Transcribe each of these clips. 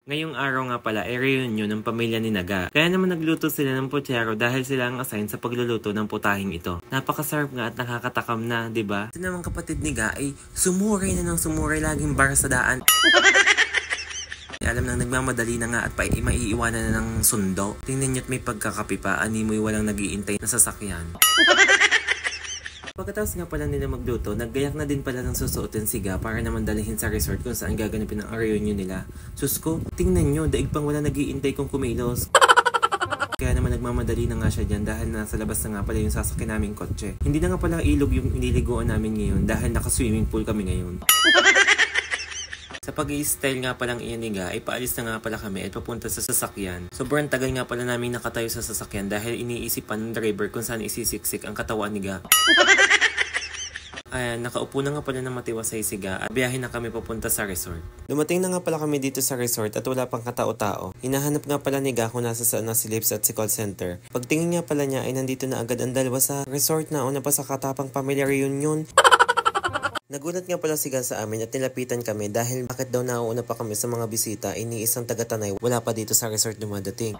Ngayong araw nga pala ay reunion ng pamilya ni Naga. Kaya naman nagluto sila ng puchero dahil sila ang assign sa pagluluto ng putahing ito. Napakasarap nga at nakakatakam na, 'di ba? Ito namang kapatid ni Ga ay sumuray na ng sumuray, laging bar sa daan. Alam nang nagmamadali na nga at maiiwanan na ng sundo. Tingnan niyo't may pagkakapi pa, animoy walang nag-iintay na sasakyan. Pagkatapos nga pala nila magluto, naggayak na din pala ng susuotin si Ga para naman dalhin sa resort kung saan gaganapin ang reunion nila. Sus ko, tingnan nyo, daig pang wala nag-iintay kong kumilos. Kaya naman nagmamadali na nga siya dyan dahil nasa labas na nga pala yung sasakyan naming kotse. Hindi na nga pala ilog yung iniliguan namin ngayon dahil naka-swimming pool kami ngayon. Sa pag-i-style nga palang iyan ni Ga, ay paalis na nga pala kami at papunta sa sasakyan. Sobrang tagal nga pala namin nakatayo sa sasakyan dahil iniisip pa ng driver kung saan isisiksik ang katawan ni Ga. Ayan, nakaupo na nga pala ng matiwasay si Ga at biyahe na kami papunta sa resort. Dumating na nga pala kami dito sa resort at wala pang katao-tao. Hinahanap nga pala ni Ga kung nasa saan na si Lips at si call center. Pagtingin nga pala niya ay nandito na agad ang dalawa sa resort na una pa sa Katapang Family Reunion. Nagulat nga pala si Ga sa amin at nilapitan kami dahil bakit daw nauuna pa kami sa mga bisita, iniisang taga-Tanay wala pa dito sa resort dumadating.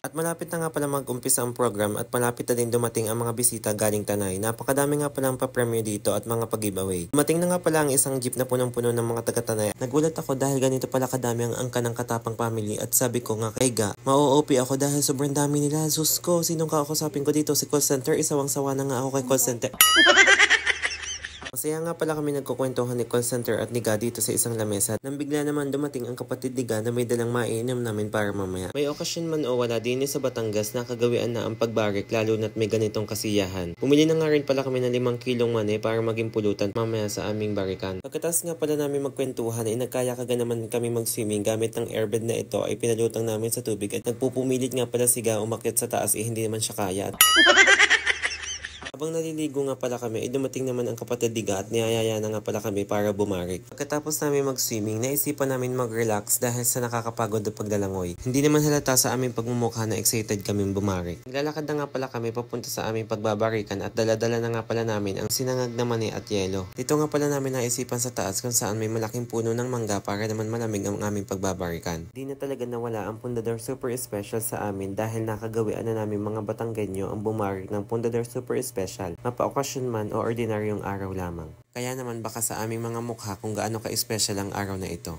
At malapit na nga pala mag-umpisa ang program at malapit na din dumating ang mga bisita galing Tanay. Napakadami nga pala ang pa-premiere dito at mga pag-giveaway. Dumating na nga pala ang isang jeep na punong-puno ng mga taga-Tanay. Nagulat ako dahil ganito pala kadami ang angka ng Katapang Family at sabi ko nga kay Ga, ma-OOP ako dahil sobrang dami nila. Sus ko, sinong kausapin ko dito? Si call center, isawang-sawa na nga ako kay call center. Masaya nga pala kami nagkukwentuhan ni call center at ni Ga dito sa isang lamesa. Nang bigla naman dumating ang kapatid ni Ga na may dalang mainom namin para mamaya. May okasyon man o wala din sa Batangas nakagawian na ang pagbarik lalo na't may ganitong kasiyahan. Bumili na nga rin pala kami ng 5 kilong mani para maging pulutan mamaya sa aming barikan. Pagkatapos nga pala namin magkwentuhan ay nagkayakaga naman kami mag-swimming gamit ng airbed na ito ay pinalutang namin sa tubig at nagpupumilit nga pala si Ga umakyat sa taas hindi naman siya kaya. Habang naliligo nga pala kami, ay dumating naman ang kapatid ni Ga at niyayaya na nga pala kami para bumarik. Pagkatapos namin mag-swimming, naisipan namin mag-relax dahil sa nakakapagod na paglalangoy. Hindi naman halata sa aming pagmumukha na excited kaming bumarik. Naglalakad na nga pala kami papunta sa aming pagbabarikan at daladala na nga pala namin ang sinangag na mani at yelo. Dito nga pala namin naisipan sa taas kung saan may malaking puno ng mangga para naman malamig ang aming pagbabarikan. Di na talaga nawala ang Pundador Super Special sa amin dahil nakagawian na namin mga Batanggenyo ang bumarik ng Pundador Super Special. Mapa-okasyon man o ordinaryong araw lamang. Kaya naman baka sa aming mga mukha kung gaano ka-special ang araw na ito.